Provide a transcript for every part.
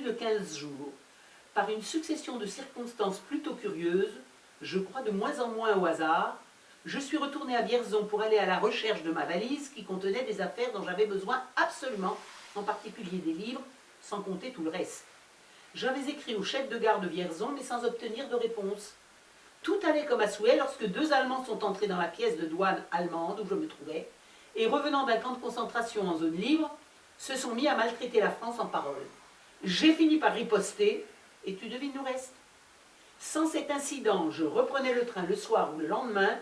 de 15 jours. Par une succession de circonstances plutôt curieuses, je crois de moins en moins au hasard, je suis retournée à Vierzon pour aller à la recherche de ma valise qui contenait des affaires dont j'avais besoin absolument, en particulier des livres, sans compter tout le reste. J'avais écrit au chef de gare de Vierzon, mais sans obtenir de réponse. Tout allait comme à souhait lorsque 2 Allemands sont entrés dans la pièce de douane allemande où je me trouvais, et revenant d'un camp de concentration en zone libre, se sont mis à maltraiter la France en paroles. J'ai fini par riposter, et tu devines le reste. Sans cet incident, je reprenais le train le soir ou le lendemain.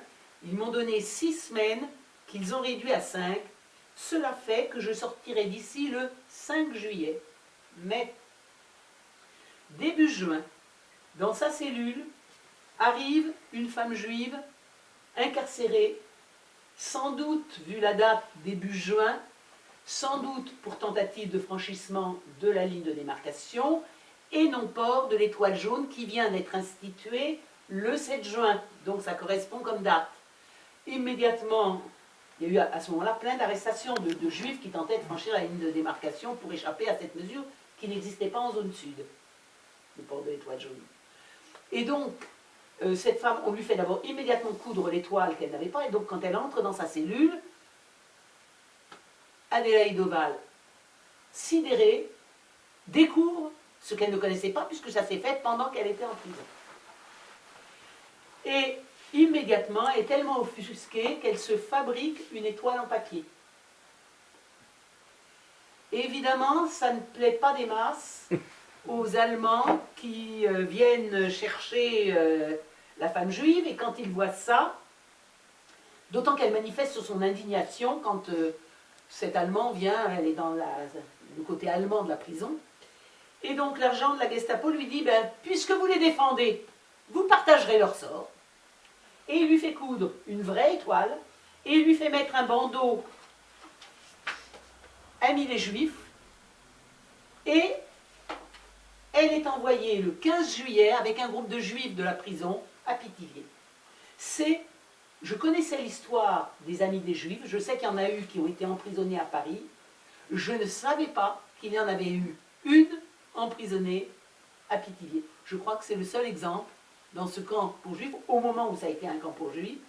Ils m'ont donné 6 semaines, qu'ils ont réduit à 5. Cela fait que je sortirai d'ici le 5 juillet. Mais, début juin, dans sa cellule, arrive une femme juive, incarcérée, sans doute, vu la date début juin, sans doute pour tentative de franchissement de la ligne de démarcation, et non port de l'étoile jaune qui vient d'être instituée le 7 juin. Donc ça correspond comme date. Immédiatement, il y a eu à ce moment-là plein d'arrestations de juifs qui tentaient de franchir la ligne de démarcation pour échapper à cette mesure qui n'existait pas en zone sud, le port de l'étoile jaune. Et donc, cette femme, on lui fait d'abord immédiatement coudre l'étoile qu'elle n'avait pas, et donc quand elle entre dans sa cellule, Adélaïde Oval, sidérée, découvre ce qu'elle ne connaissait pas, puisque ça s'est fait pendant qu'elle était en prison. Et immédiatement, elle est tellement offusquée qu'elle se fabrique une étoile en papier. Et évidemment, ça ne plaît pas des masses aux Allemands qui viennent chercher la femme juive, et quand ils voient ça, d'autant qu'elle manifeste son indignation quand cet Allemand vient, elle est dans le côté allemand de la prison, et donc l'agent de la Gestapo lui dit, ben, puisque vous les défendez, vous partagerez leur sort. Et il lui fait coudre une vraie étoile, et il lui fait mettre un bandeau Amis des Juifs, et elle est envoyée le 15 juillet avec un groupe de Juifs de la prison à Pithiviers. Je connaissais l'histoire des Amis des Juifs, je sais qu'il y en a eu qui ont été emprisonnés à Paris, je ne savais pas qu'il y en avait eu une emprisonnée à Pithiviers. Je crois que c'est le seul exemple dans ce camp pour Juifs, au moment où ça a été un camp pour Juifs,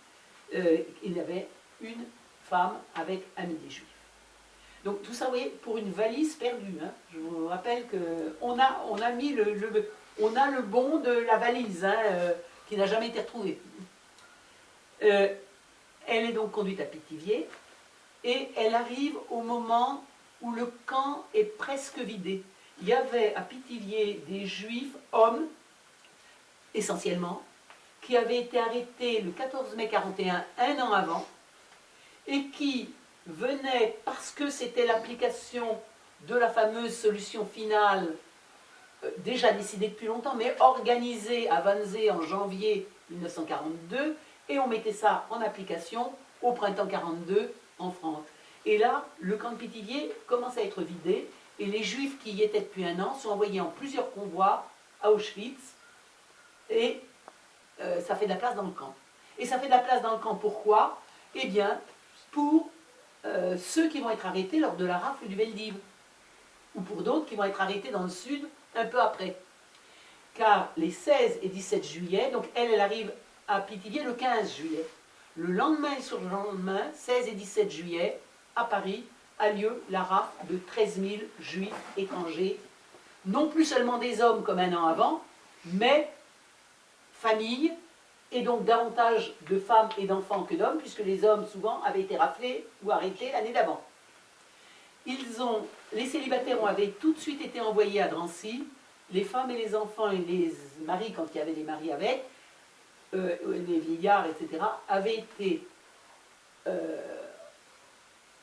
il y avait une femme avec Amis des Juifs. Donc tout ça, vous voyez, pour une valise perdue. Hein. Je vous rappelle qu'on a mis on a le bon de la valise, hein, qui n'a jamais été retrouvé. Elle est donc conduite à Pithiviers, et elle arrive au moment où le camp est presque vidé. Il y avait à Pithiviers des Juifs, hommes, essentiellement, qui avaient été arrêtés le 14 mai 41, un an avant, et qui venaient, parce que c'était l'application de la fameuse solution finale, déjà décidée depuis longtemps, mais organisée à Wannsee en janvier 1942, et on mettait ça en application au printemps 42 en France. Et là, le camp de Pithiviers commence à être vidé, et les Juifs qui y étaient depuis un an sont envoyés en plusieurs convois à Auschwitz, et ça fait de la place dans le camp. Et ça fait de la place dans le camp, pourquoi? Eh bien, pour ceux qui vont être arrêtés lors de la rafle du Veldiv, ou pour d'autres qui vont être arrêtés dans le sud un peu après. Car les 16 et 17 juillet, donc elle arrive à Pithiviers le 15 juillet. Le lendemain et sur le lendemain, 16 et 17 juillet, à Paris, a lieu la rafle de 13 000 juifs étrangers, non plus seulement des hommes comme un an avant, mais familles, et donc davantage de femmes et d'enfants que d'hommes, puisque les hommes souvent avaient été raflés ou arrêtés l'année d'avant. Les célibataires avaient tout de suite été envoyés à Drancy, les femmes et les enfants et les maris, quand il y avait des maris avec, les vieillards, etc., avaient été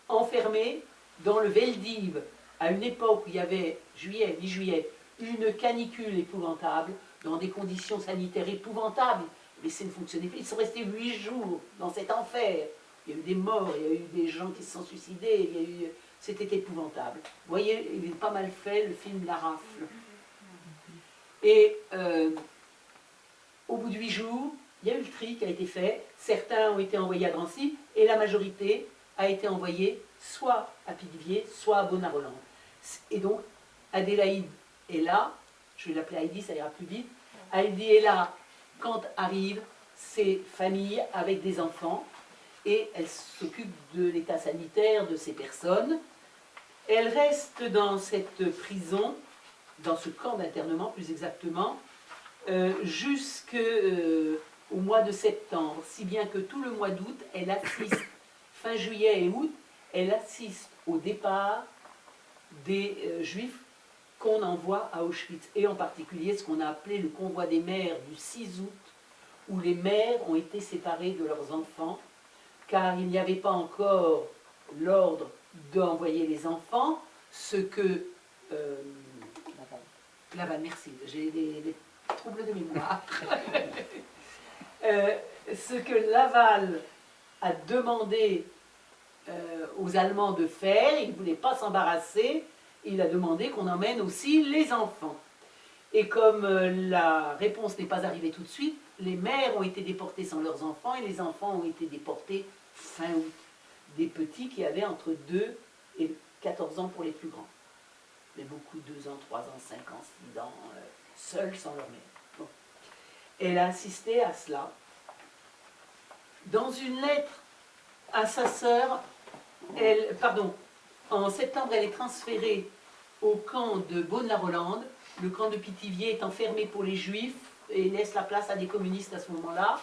enfermés dans le Veldiv à une époque où il y avait, juillet, mi-juillet, une canicule épouvantable, dans des conditions sanitaires épouvantables. Mais ça ne fonctionnait pas. Ils sont restés 8 jours dans cet enfer. Il y a eu des morts, il y a eu des gens qui se sont suicidés, c'était épouvantable. Vous voyez, il est pas mal fait, le film La Rafle. Et au bout de 8 jours, il y a eu le tri qui a été fait. Certains ont été envoyés à Drancy, et la majorité a été envoyée soit à Pithiviers, soit à Bonaroland. Et donc, Adélaïde est là, je vais l'appeler Heidi, ça ira plus vite. Heidi est là quand arrivent ces familles avec des enfants et elle s'occupe de l'état sanitaire de ces personnes. Elle reste dans cette prison, dans ce camp d'internement plus exactement, jusqu'au mois de septembre, si bien que tout le mois d'août, elle assiste, fin juillet et août, elle assiste au départ des Juifs qu'on envoie à Auschwitz, et en particulier ce qu'on a appelé le convoi des mères du 6 août, où les mères ont été séparées de leurs enfants, car il n'y avait pas encore l'ordre d'envoyer les enfants, ce que... Laval, merci, j'ai des troubles de mémoire. Ce que Laval a demandé aux Allemands de faire, il ne voulait pas s'embarrasser, il a demandé qu'on emmène aussi les enfants. Et comme la réponse n'est pas arrivée tout de suite, les mères ont été déportées sans leurs enfants et les enfants ont été déportés fin août. Des petits qui avaient entre 2 et 14 ans pour les plus grands. Mais beaucoup 2 ans, 3 ans, 5 ans, 6 ans, seuls sans leur mère. Bon. Elle a assisté à cela. Dans une lettre à sa sœur, en septembre, elle est transférée au camp de Beaune-la-Rolande. Le camp de Pithiviers est enfermé pour les Juifs et laisse la place à des communistes à ce moment-là.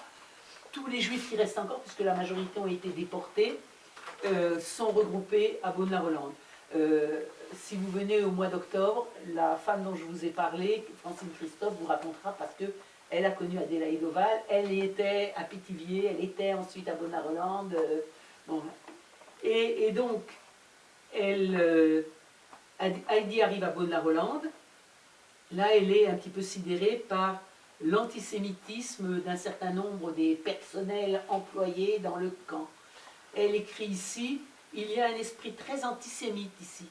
Tous les Juifs qui restent encore, puisque la majorité ont été déportés, sont regroupés à Beaune-la-Rolande. Si vous venez au mois d'octobre, la femme dont je vous ai parlé, Francine Christophe, vous racontera parce qu'elle a connu Adélaïde Oval, elle était à Pithiviers, elle était ensuite à Beaune-la-Rolande. Bon. Et donc, Heidi arrive à Beaune-la-Rolande. Là, elle est un petit peu sidérée par l'antisémitisme d'un certain nombre des personnels employés dans le camp. Elle écrit ici, il y a un esprit très antisémite ici.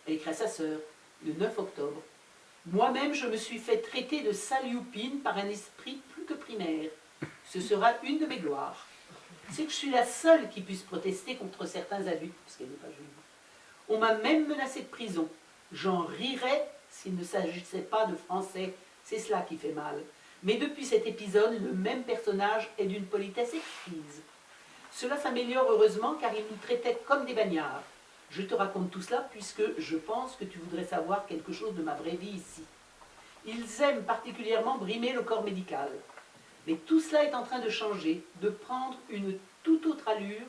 Elle écrit à sa sœur, le 9 octobre. Moi-même, je me suis fait traiter de salioupine par un esprit plus que primaire. Ce sera une de mes gloires. C'est que je suis la seule qui puisse protester contre certains adultes, parce qu'elle n'est pas juive. On m'a même menacé de prison. J'en rirais s'il ne s'agissait pas de français. C'est cela qui fait mal. Mais depuis cet épisode, le même personnage est d'une politesse exquise. Cela s'améliore heureusement car il nous traitait comme des bagnards. Je te raconte tout cela puisque je pense que tu voudrais savoir quelque chose de ma vraie vie ici. Ils aiment particulièrement brimer le corps médical. Mais tout cela est en train de changer, de prendre une toute autre allure.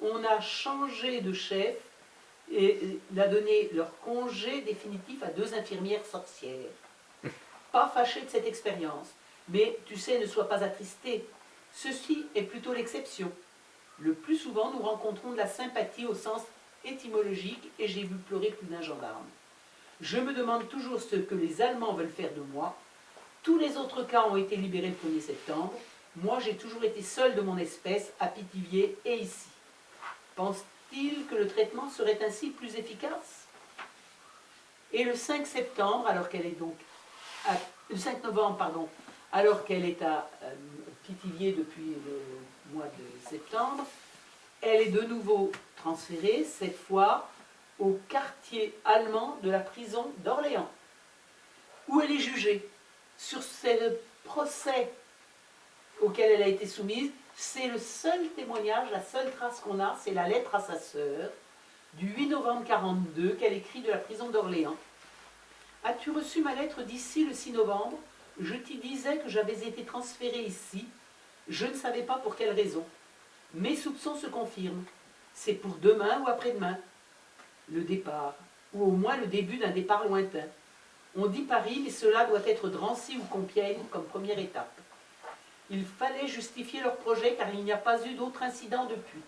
On a changé de chef et a donné leur congé définitif à 2 infirmières sorcières. Pas fâché de cette expérience, mais tu sais, ne sois pas attristé. Ceci est plutôt l'exception. Le plus souvent, nous rencontrons de la sympathie au sens étymologique et j'ai vu pleurer plus d'un gendarme. Je me demande toujours ce que les Allemands veulent faire de moi. Tous les autres cas ont été libérés le 1er septembre. Moi, j'ai toujours été seul de mon espèce à Pithiviers et ici. Pense-t-il que le traitement serait ainsi plus efficace? Et le 5 septembre, alors qu'elle est donc le 5 novembre, pardon, alors qu'elle est à Pithiviers depuis le mois de septembre, elle est de nouveau transférée, cette fois au quartier allemand de la prison d'Orléans, où elle est jugée. Sur ce procès auquel elle a été soumise, c'est le seul témoignage, la seule trace qu'on a, c'est la lettre à sa sœur du 8 novembre 1942 qu'elle écrit de la prison d'Orléans. « As-tu reçu ma lettre d'ici le 6 novembre? Je t'y disais que j'avais été transférée ici. Je ne savais pas pour quelle raison. Mes soupçons se confirment. C'est pour demain ou après-demain. Le départ, ou au moins le début d'un départ lointain. On dit Paris, mais cela doit être Drancy ou Compiègne comme première étape. Il fallait justifier leur projet car il n'y a pas eu d'autre incident depuis.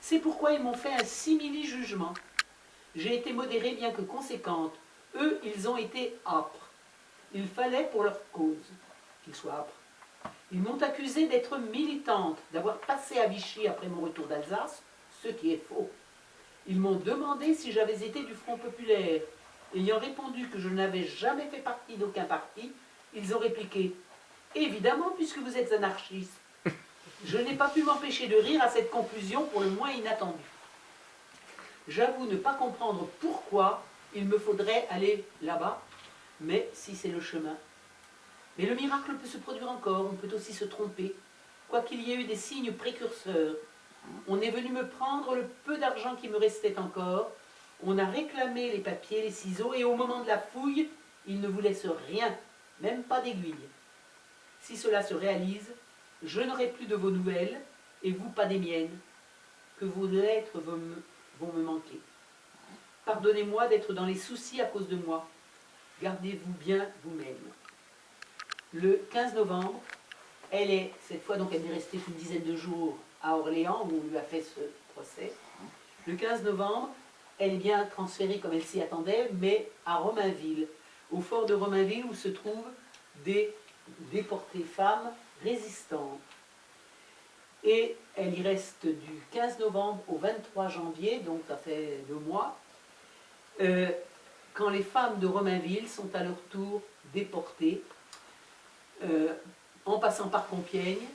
C'est pourquoi ils m'ont fait un simili-jugement. J'ai été modérée bien que conséquente. Eux, ils ont été âpres. Il fallait pour leur cause qu'ils soient âpres. Ils m'ont accusée d'être militante, d'avoir passé à Vichy après mon retour d'Alsace, ce qui est faux. Ils m'ont demandé si j'avais été du Front populaire. Ayant répondu que je n'avais jamais fait partie d'aucun parti, ils ont répliqué « Évidemment, puisque vous êtes anarchiste. » Je n'ai pas pu m'empêcher de rire à cette conclusion pour le moins inattendue. J'avoue ne pas comprendre pourquoi il me faudrait aller là-bas mais si c'est le chemin. Mais le miracle peut se produire encore, on peut aussi se tromper. Quoiqu'il y ait eu des signes précurseurs, on est venu me prendre le peu d'argent qui me restait encore, on a réclamé les papiers, les ciseaux, et au moment de la fouille, il ne vous laisse rien, même pas d'aiguille. Si cela se réalise, je n'aurai plus de vos nouvelles, et vous pas des miennes, que vos lettres vont me manquer. Pardonnez-moi d'être dans les soucis à cause de moi. Gardez-vous bien vous-même. Le 15 novembre, elle est, cette fois, donc elle est restée une dizaine de jours à Orléans, où on lui a fait ce procès. Le 15 novembre, elle est bien transférée, comme elle s'y attendait, mais à Romainville, au fort de Romainville, où se trouvent des déportées femmes résistantes. Et elle y reste du 15 novembre au 23 janvier, donc ça fait 2 mois, quand les femmes de Romainville sont à leur tour déportées, en passant par Compiègne,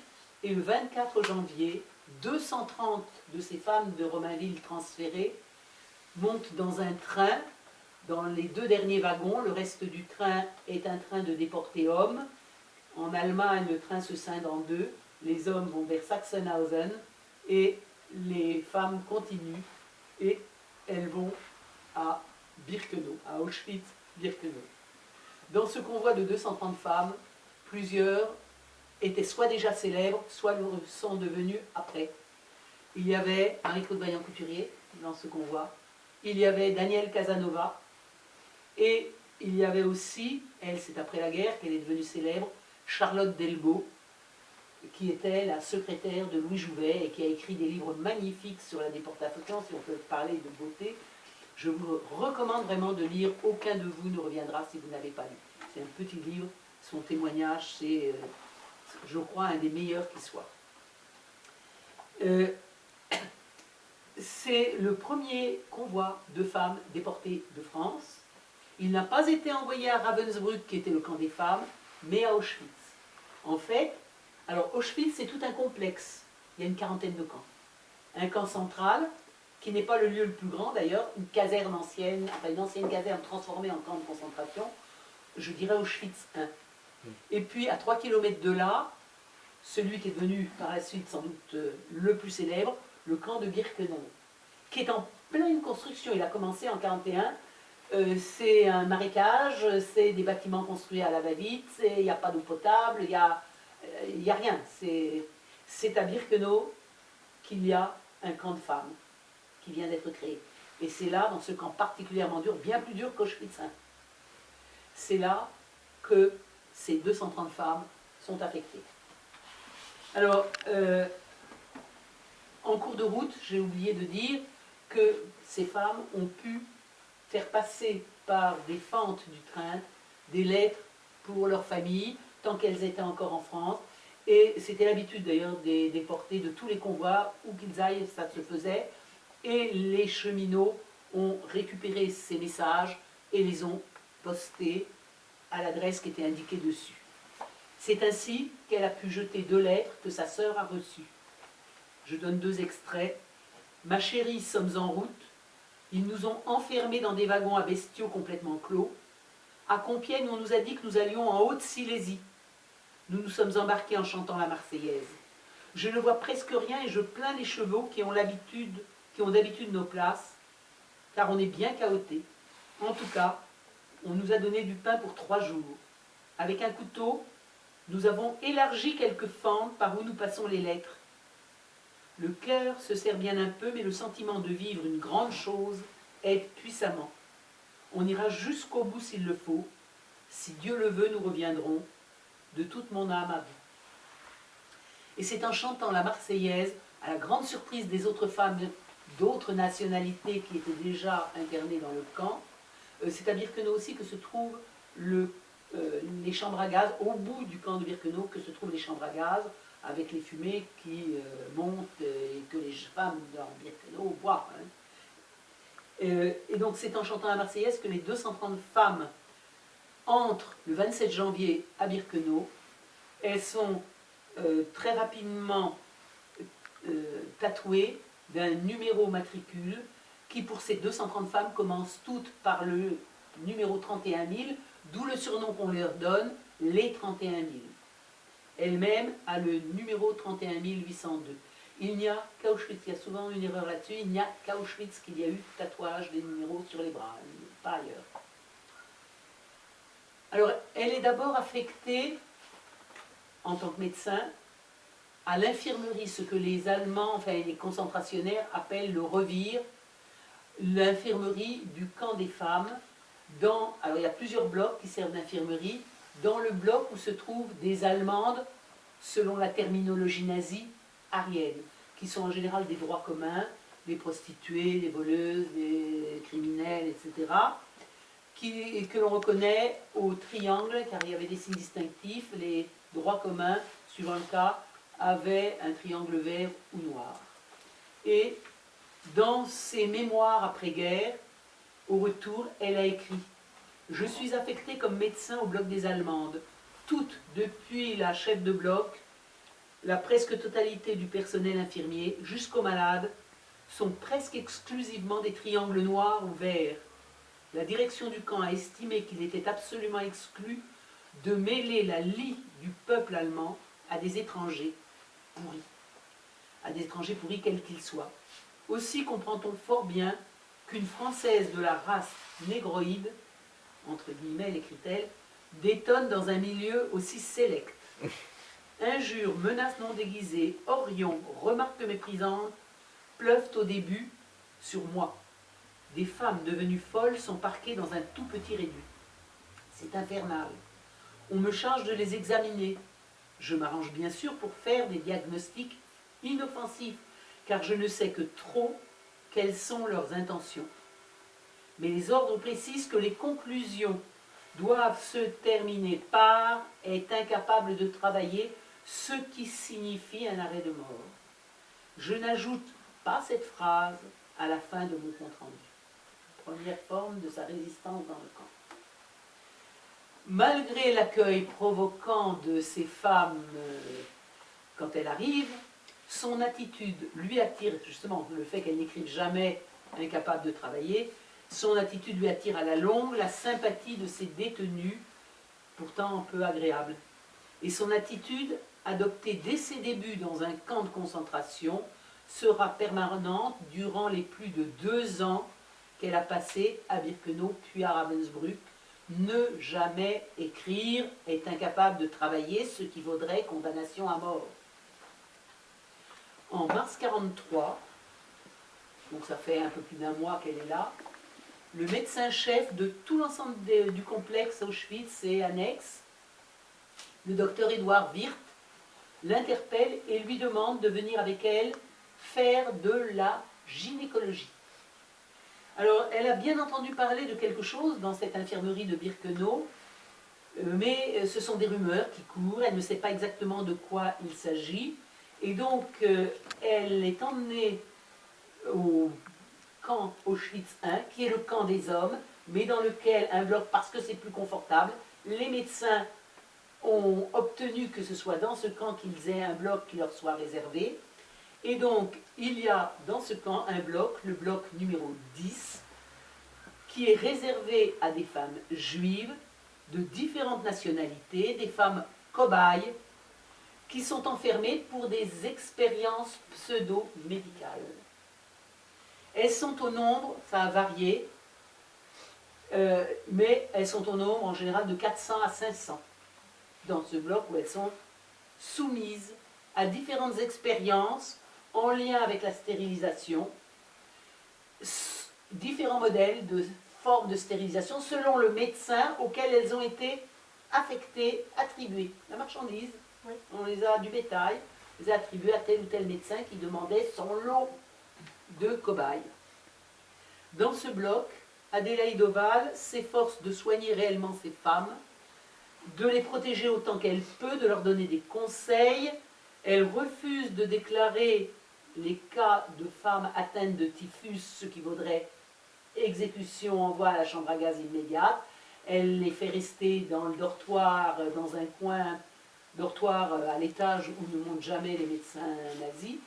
et le 24 janvier, 230 de ces femmes de Romainville transférées montent dans un train, dans les 2 derniers wagons. Le reste du train est un train de déportés hommes. En Allemagne, le train se scinde en 2. Les hommes vont vers Sachsenhausen et les femmes continuent et elles vont à Birkenau, à Auschwitz-Birkenau. Dans ce convoi de 230 femmes, plusieurs étaient soit déjà célèbres, soit le sont devenus après. Il y avait Marie-Claude Vaillant-Couturier dans ce convoi, il y avait Danielle Casanova, et il y avait aussi, elle c'est après la guerre qu'elle est devenue célèbre, Charlotte Delbo, qui était la secrétaire de Louis Jouvet et qui a écrit des livres magnifiques sur la déportation, si on peut parler de beauté. Je vous recommande vraiment de lire « Aucun de vous ne reviendra si vous n'avez pas lu ». C'est un petit livre, son témoignage, c'est, je crois, un des meilleurs qui soit. C'est le premier convoi de femmes déportées de France. Il n'a pas été envoyé à Ravensbrück, qui était le camp des femmes, mais à Auschwitz. En fait, alors Auschwitz, c'est tout un complexe. Il y a une quarantaine de camps. Un camp central, qui n'est pas le lieu le plus grand d'ailleurs, une caserne ancienne, enfin une ancienne caserne transformée en camp de concentration, je dirais Auschwitz 1. Et puis à 3 km de là, celui qui est devenu par la suite sans doute le plus célèbre, le camp de Birkenau, qui est en pleine construction. Il a commencé en 1941. C'est un marécage, c'est des bâtiments construits à la va-vite, il n'y a pas d'eau potable, il n'y a rien. C'est à Birkenau qu'il y a un camp de femmes qui vient d'être créé. Et c'est là, dans ce camp particulièrement dur, bien plus dur qu'Auschwitz 1. C'est là que ces 230 femmes sont affectées. Alors, en cours de route, j'ai oublié de dire que ces femmes ont pu faire passer par des fentes du train des lettres pour leur famille, tant qu'elles étaient encore en France. Et c'était l'habitude d'ailleurs des déportés de tous les convois, où qu'ils aillent, ça se faisait. Et les cheminots ont récupéré ces messages et les ont postés à l'adresse qui était indiquée dessus. C'est ainsi qu'elle a pu jeter 2 lettres que sa sœur a reçues. Je donne 2 extraits. « Ma chérie, sommes en route. Ils nous ont enfermés dans des wagons à bestiaux complètement clos. À Compiègne, on nous a dit que nous allions en Haute-Silésie. Nous nous sommes embarqués en chantant la Marseillaise. Je ne vois presque rien et je plains les chevaux qui ont d'habitude nos places, car on est bien cahotés. En tout cas, on nous a donné du pain pour 3 jours. Avec un couteau, nous avons élargi quelques fentes par où nous passons les lettres. Le cœur se serre bien un peu, mais le sentiment de vivre une grande chose aide puissamment. On ira jusqu'au bout s'il le faut. Si Dieu le veut, nous reviendrons. De toute mon âme à vous. » Et c'est en chantant la Marseillaise, à la grande surprise des autres femmes d'autres nationalités qui étaient déjà internées dans le camp, c'est à Birkenau aussi que se trouvent les chambres à gaz, au bout du camp de Birkenau, que se trouvent les chambres à gaz, avec les fumées qui montent et que les femmes dans Birkenau voient. Et donc c'est en chantant la Marseillaise que les 230 femmes entrent le 27 janvier à Birkenau. Elles sont très rapidement tatouées d'un numéro matricule qui, pour ces 230 femmes, commence toutes par le numéro 31 000, d'où le surnom qu'on leur donne, les 31 000. Elle-même a le numéro 31 802. Il n'y a qu'à Auschwitz, il y a souvent une erreur là-dessus, il n'y a qu'à Auschwitz qu'il y a eu tatouage des numéros sur les bras, pas ailleurs. Alors, elle est d'abord affectée, en tant que médecin, à l'infirmerie, ce que les Allemands, enfin les concentrationnaires, appellent le Revire, l'infirmerie du camp des femmes. Alors, il y a plusieurs blocs qui servent d'infirmerie. Dans le bloc où se trouvent des Allemandes, selon la terminologie nazie, ariennes, qui sont en général des droits communs, des prostituées, des voleuses, des criminels, etc., que l'on reconnaît au triangle, car il y avait des signes distinctifs. Les droits communs, suivant le cas, avaient un triangle vert ou noir. Et dans ses mémoires après-guerre, au retour, elle a écrit « Je suis affectée comme médecin au bloc des Allemandes. Toutes, depuis la chef de bloc, la presque totalité du personnel infirmier, jusqu'aux malades, sont presque exclusivement des triangles noirs ou verts. La direction du camp a estimé qu'il était absolument exclu de mêler la lie du peuple allemand à des étrangers pourris quels qu'ils soient. Aussi comprend-on fort bien qu'une Française de la race négroïde, entre guillemets, écrit-elle, détonne dans un milieu aussi sélect. Injures, menaces non déguisées, orions, remarques méprisantes pleuvent au début sur moi. Des femmes devenues folles sont parquées dans un tout petit réduit. C'est infernal. On me charge de les examiner. Je m'arrange bien sûr pour faire des diagnostics inoffensifs, car je ne sais que trop quelles sont leurs intentions. Mais les ordres précisent que les conclusions doivent se terminer par « est incapable de travailler », ce qui signifie un arrêt de mort. Je n'ajoute pas cette phrase à la fin de mon compte-rendu. Première forme de sa résistance dans le camp. Malgré l'accueil provoquant de ces femmes quand elles arrivent, son attitude lui attire, justement, le fait qu'elle n'écrive jamais incapable de travailler, son attitude lui attire à la longue la sympathie de ses détenus, pourtant un peu agréable. Et son attitude, adoptée dès ses débuts dans un camp de concentration, sera permanente durant les plus de 2 ans qu'elle a passé à Birkenau puis à Ravensbrück. Ne jamais écrire, est incapable de travailler, ce qui vaudrait condamnation à mort. En mars 1943, donc ça fait un peu plus d'1 mois qu'elle est là, le médecin-chef de tout l'ensemble du complexe Auschwitz et annexe, le docteur Édouard Wirth, l'interpelle et lui demande de venir avec elle faire de la gynécologie. Alors, elle a bien entendu parler de quelque chose dans cette infirmerie de Birkenau, mais ce sont des rumeurs qui courent, elle ne sait pas exactement de quoi il s'agit, et donc elle est emmenée au camp Auschwitz I, qui est le camp des hommes, mais dans lequel un bloc, parce que c'est plus confortable, les médecins ont obtenu que ce soit dans ce camp qu'ils aient un bloc qui leur soit réservé. Et donc, il y a dans ce camp un bloc, le bloc numéro 10, qui est réservé à des femmes juives de différentes nationalités, des femmes cobayes, qui sont enfermées pour des expériences pseudo-médicales. Elles sont au nombre, ça a varié, mais elles sont au nombre en général de 400 à 500 dans ce bloc où elles sont soumises à différentes expériences en lien avec la stérilisation, différents modèles de formes de stérilisation selon le médecin auquel elles ont été affectées, attribuées. La marchandise, oui. On les a du bétail, on les a attribuées à tel ou tel médecin qui demandait son lot de cobayes. Dans ce bloc, Adélaïde Oval s'efforce de soigner réellement ces femmes, de les protéger autant qu'elle peut, de leur donner des conseils. Elle refuse de déclarer les cas de femmes atteintes de typhus, ce qui vaudrait exécution, envoi à la chambre à gaz immédiate. Elle les fait rester dans le dortoir, dans un coin dortoir à l'étage où ne montent jamais les médecins nazis.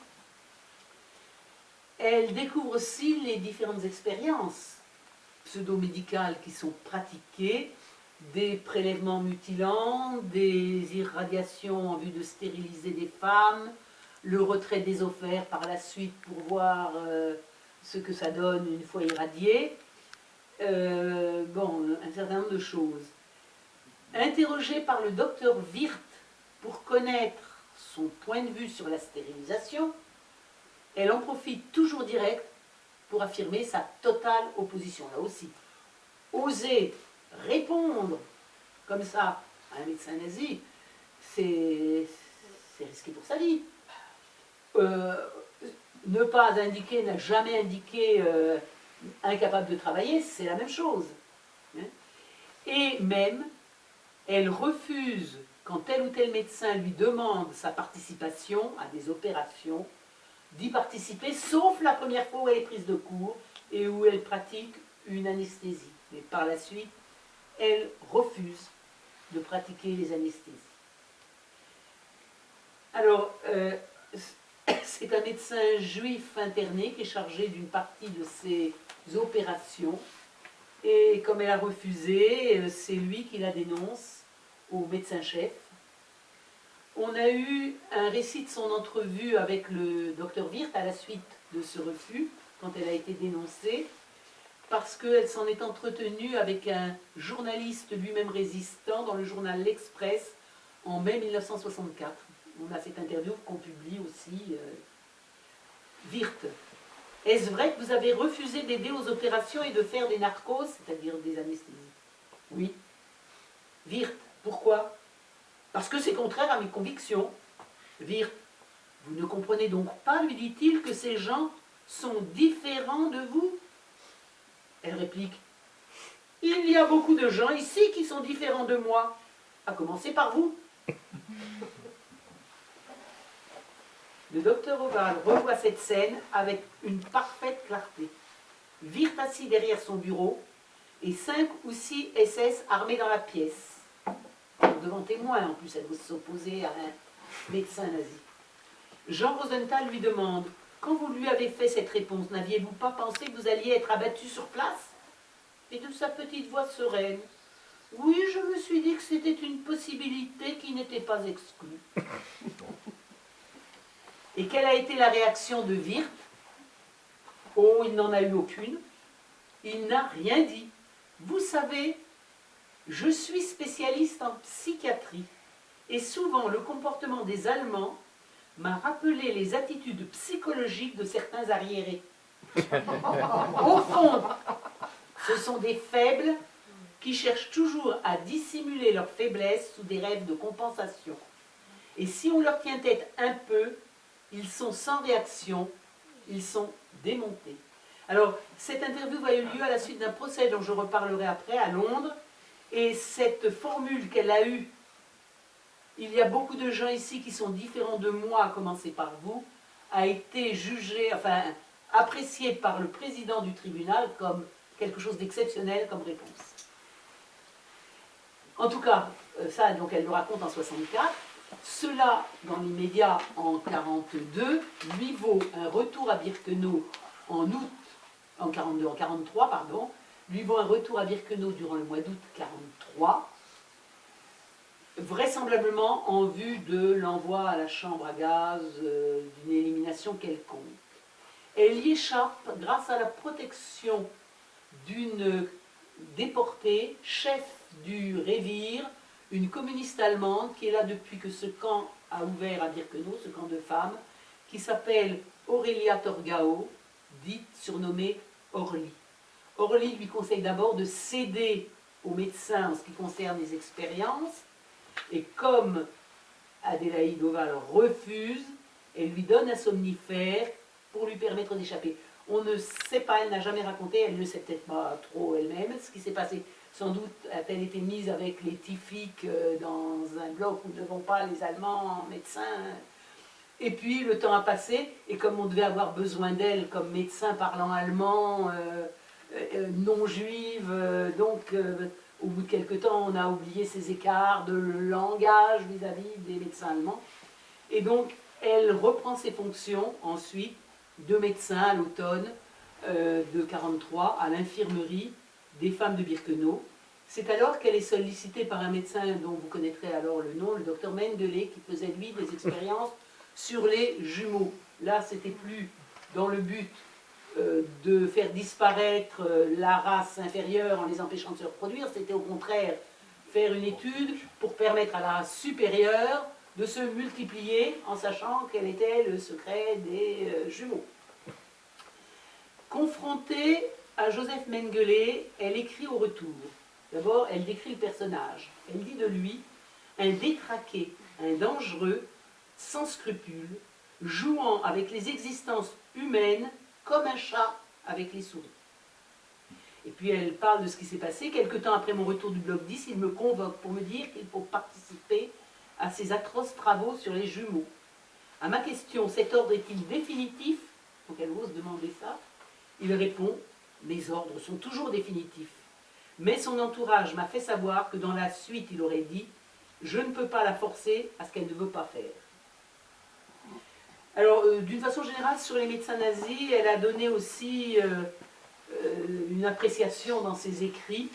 Elle découvre aussi les différentes expériences pseudo-médicales qui sont pratiquées des prélèvements mutilants, des irradiations en vue de stériliser des femmes, le retrait des ovaires par la suite pour voir ce que ça donne une fois irradié. Bon, un certain nombre de choses. Interrogée par le docteur Wirth pour connaître son point de vue sur la stérilisation, elle en profite toujours direct pour affirmer sa totale opposition. Là aussi, oser répondre comme ça à un médecin nazi, c'est risqué pour sa vie. Ne pas indiquer, n'a jamais indiqué incapable de travailler, c'est la même chose. Et même, elle refuse, quand tel ou tel médecin lui demande sa participation à des opérations, d'y participer, sauf la première fois où elle est prise de court et où elle pratique une anesthésie. Mais par la suite, elle refuse de pratiquer les anesthésies. Alors, c'est un médecin juif interné qui est chargé d'une partie de ces opérations. Et comme elle a refusé, c'est lui qui la dénonce au médecin-chef. On a eu un récit de son entrevue avec le docteur Wirth à la suite de ce refus, quand elle a été dénoncée, parce qu'elle s'en est entretenue avec un journaliste lui-même résistant dans le journal L'Express en mai 1964. On a cette interview qu'on publie aussi. Wirth, est-ce vrai que vous avez refusé d'aider aux opérations et de faire des narcoses, c'est-à-dire des anesthésies? Oui. Wirth, pourquoi? Parce que c'est contraire à mes convictions. Wirth, vous ne comprenez donc pas, lui dit-il, que ces gens sont différents de vous? Elle réplique, il y a beaucoup de gens ici qui sont différents de moi, à commencer par vous. Le docteur Oval revoit cette scène avec une parfaite clarté. Wirth assis derrière son bureau et 5 ou 6 SS armés dans la pièce. Devant témoin, en plus, elle veut s'opposer à un médecin nazi. Jean Rosenthal lui demande, quand vous lui avez fait cette réponse, n'aviez-vous pas pensé que vous alliez être abattu sur place? Et de sa petite voix sereine, oui, je me suis dit que c'était une possibilité qui n'était pas exclue. Et quelle a été la réaction de Wirth? Oh, il n'en a eu aucune. Il n'a rien dit. Vous savez, je suis spécialiste en psychiatrie et souvent le comportement des Allemands m'a rappelé les attitudes psychologiques de certains arriérés. Au fond, ce sont des faibles qui cherchent toujours à dissimuler leur faiblesse sous des rêves de compensation. Et si on leur tient tête un peu, ils sont sans réaction, ils sont démontés. Alors, cette interview a eu lieu à la suite d'un procès dont je reparlerai après à Londres, et cette formule qu'elle a eue, il y a beaucoup de gens ici qui sont différents de moi, à commencer par vous, a été jugée, enfin, appréciée par le président du tribunal comme quelque chose d'exceptionnel comme réponse. En tout cas, ça, donc elle le raconte en 64. Cela, dans l'immédiat, en 1942, lui vaut un retour à Birkenau en août, en 43, pardon, lui vaut un retour à Birkenau durant le mois d'août 1943, vraisemblablement en vue de l'envoi à la chambre à gaz d'une élimination quelconque. Elle y échappe grâce à la protection d'une déportée, chef du Révire, une communiste allemande qui est là depuis que ce camp a ouvert à Birkenau, ce camp de femmes, qui s'appelle Aurelia Torgau, dite surnommée Orly. Orly lui conseille d'abord de céder aux médecins en ce qui concerne les expériences, et comme Adélaïde Oval refuse, elle lui donne un somnifère pour lui permettre d'échapper. On ne sait pas, elle n'a jamais raconté, elle ne sait peut-être pas trop elle-même ce qui s'est passé. Sans doute a-t-elle été mise avec les typhiques dans un bloc où ne vont pas les Allemands médecins. Et puis le temps a passé, et comme on devait avoir besoin d'elle comme médecin parlant allemand, non juive, donc au bout de quelques temps on a oublié ces écarts de langage vis-à-vis des médecins allemands. Et donc elle reprend ses fonctions ensuite de médecin à l'automne de 1943 à l'infirmerie des femmes de Birkenau. C'est alors qu'elle est sollicitée par un médecin dont vous connaîtrez alors le nom, le docteur Mengele, qui faisait lui des expériences sur les jumeaux. Là, c'était plus dans le but de faire disparaître la race inférieure en les empêchant de se reproduire, c'était au contraire faire une étude pour permettre à la race supérieure de se multiplier en sachant quel était le secret des jumeaux. Confrontée à Joseph Mengele, elle écrit au retour. D'abord, elle décrit le personnage. Elle dit de lui un détraqué, un dangereux, sans scrupules, jouant avec les existences humaines comme un chat avec les souris. Et puis elle parle de ce qui s'est passé. Quelque temps après mon retour du bloc 10, il me convoque pour me dire qu'il faut participer à ces atroces travaux sur les jumeaux. À ma question, cet ordre est-il définitif? Donc elle ose demander ça. Il répond, mes ordres sont toujours définitifs. Mais son entourage m'a fait savoir que dans la suite, il aurait dit, je ne peux pas la forcer à ce qu'elle ne veut pas faire. Alors, d'une façon générale, sur les médecins nazis, elle a donné aussi une appréciation dans ses écrits.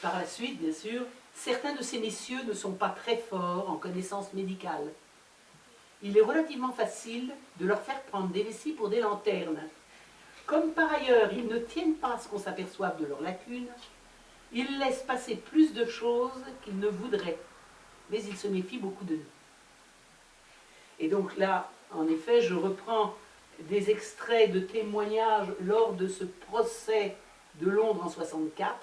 Par la suite, bien sûr, certains de ces messieurs ne sont pas très forts en connaissances médicales. Il est relativement facile de leur faire prendre des vessies pour des lanternes. Comme par ailleurs, ils ne tiennent pas à ce qu'on s'aperçoive de leurs lacunes, ils laissent passer plus de choses qu'ils ne voudraient, mais ils se méfient beaucoup de nous. Et donc là, en effet, je reprends des extraits de témoignages lors de ce procès de Londres en 1964.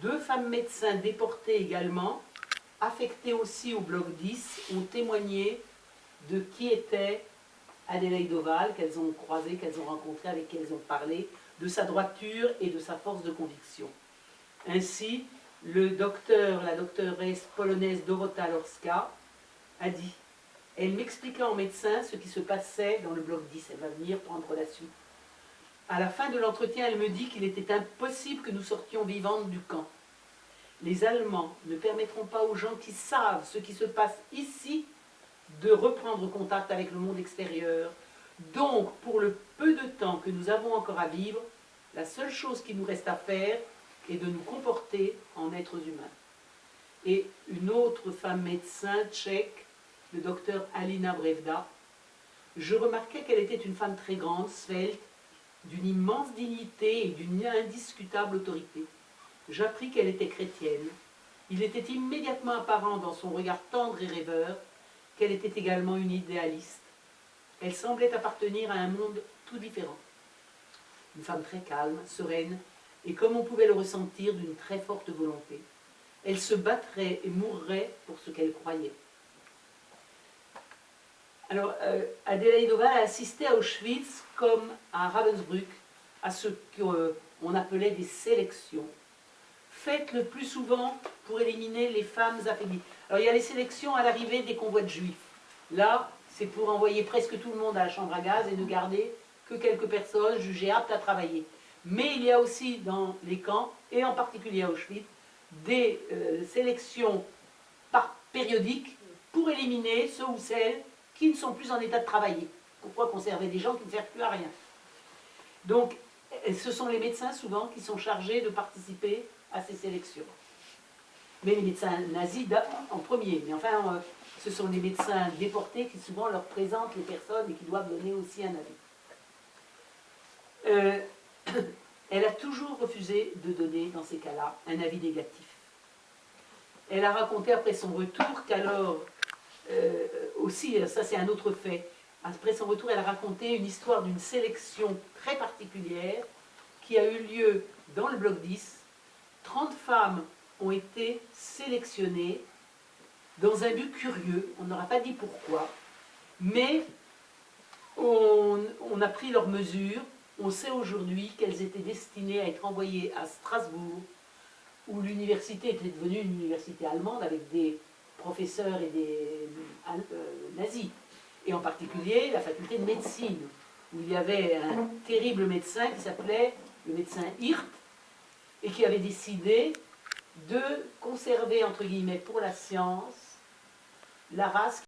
2 femmes médecins déportées également, affectées aussi au bloc 10, ont témoigné de qui était Adélaïde Oval, qu'elles ont croisé, qu'elles ont rencontré, avec qui elles ont parlé, de sa droiture et de sa force de conviction. Ainsi, la docteuresse polonaise Dorota Lorska a dit « Elle m'expliqua en médecin ce qui se passait dans le bloc 10. » Elle va venir prendre la suite. À la fin de l'entretien, elle me dit qu'il était impossible que nous sortions vivantes du camp. Les Allemands ne permettront pas aux gens qui savent ce qui se passe ici de reprendre contact avec le monde extérieur. Donc, pour le peu de temps que nous avons encore à vivre, la seule chose qui nous reste à faire est de nous comporter en êtres humains. Et une autre femme médecin tchèque, le docteur Alina Brevda, je remarquais qu'elle était une femme très grande, svelte, d'une immense dignité et d'une indiscutable autorité. J'appris qu'elle était chrétienne. Il était immédiatement apparent dans son regard tendre et rêveur qu'elle était également une idéaliste. Elle semblait appartenir à un monde tout différent. Une femme très calme, sereine, et comme on pouvait le ressentir, d'une très forte volonté. Elle se battrait et mourrait pour ce qu'elle croyait. Alors, Adélaïde Oval a assisté à Auschwitz comme à Ravensbrück, à ce qu'on appelait des sélections, faites le plus souvent pour éliminer les femmes affaiblies. Alors, il y a les sélections à l'arrivée des convois de juifs. Là, c'est pour envoyer presque tout le monde à la chambre à gaz et ne garder que quelques personnes jugées aptes à travailler. Mais il y a aussi dans les camps, et en particulier à Auschwitz, des sélections périodiques pour éliminer ceux ou celles qui ne sont plus en état de travailler. Pourquoi conserver des gens qui ne servent plus à rien? Donc, ce sont les médecins souvent qui sont chargés de participer à ces sélections. Mais les médecins nazis en premier. Mais enfin, ce sont les médecins déportés qui souvent leur présentent les personnes et qui doivent donner aussi un avis. Elle a toujours refusé de donner, dans ces cas-là, un avis négatif. Elle a raconté après son retour qu'alors, aussi, ça c'est un autre fait, après son retour, elle a raconté une histoire d'une sélection très particulière qui a eu lieu dans le bloc 10. 30 femmes ont été sélectionnées dans un but curieux, on n'aura pas dit pourquoi, mais on a pris leurs mesures. On sait aujourd'hui qu'elles étaient destinées à être envoyées à Strasbourg, où l'université était devenue une université allemande avec des professeurs et des nazis. Et en particulier la faculté de médecine, où il y avait un terrible médecin qui s'appelait le médecin Hirt, et qui avait décidé de conserver, entre guillemets, pour la science, la race